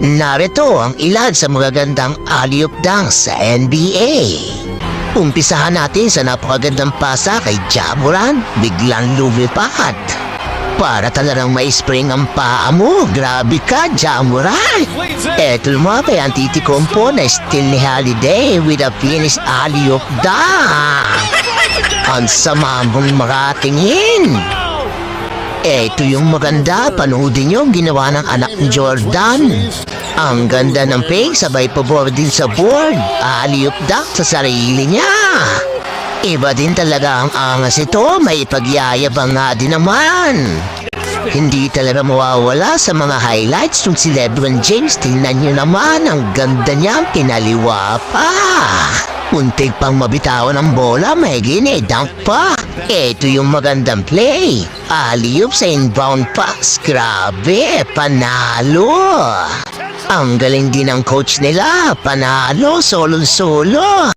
Narito ang ilan sa magagandang alley-oop dunks sa NBA. Umpisahan natin sa napakagandang pasa kay Ja Morant, biglang lumipad. Para talagang ma-spring ang paa mo. Grabe ka, Ja Morant. Eto mo kay Antetokounmpo na steal ni Holiday with a finished alley-oop dunk. Ang sama mong makatingin. Eto yung maganda, panoodin nyo ang ginawa ng anak ni Jordan. Ang ganda ng fake, sabay pabor din sa board. Alley-oop dunk sa sarili niya. Iba din talaga ang angas ito, may pagyayabang nga din naman. Hindi talaga mawawala sa mga highlights nung si LeBron James. Tingnan nyo naman, ang ganda niyang kinaliwa pa. Muntik pang mabitawan ang bola, may dunk pa. Ito yung magandang play. Alley-oop sa inbound pass. Grabe, panalo. Ang galing din ng coach nila. Panalo, solo-solo.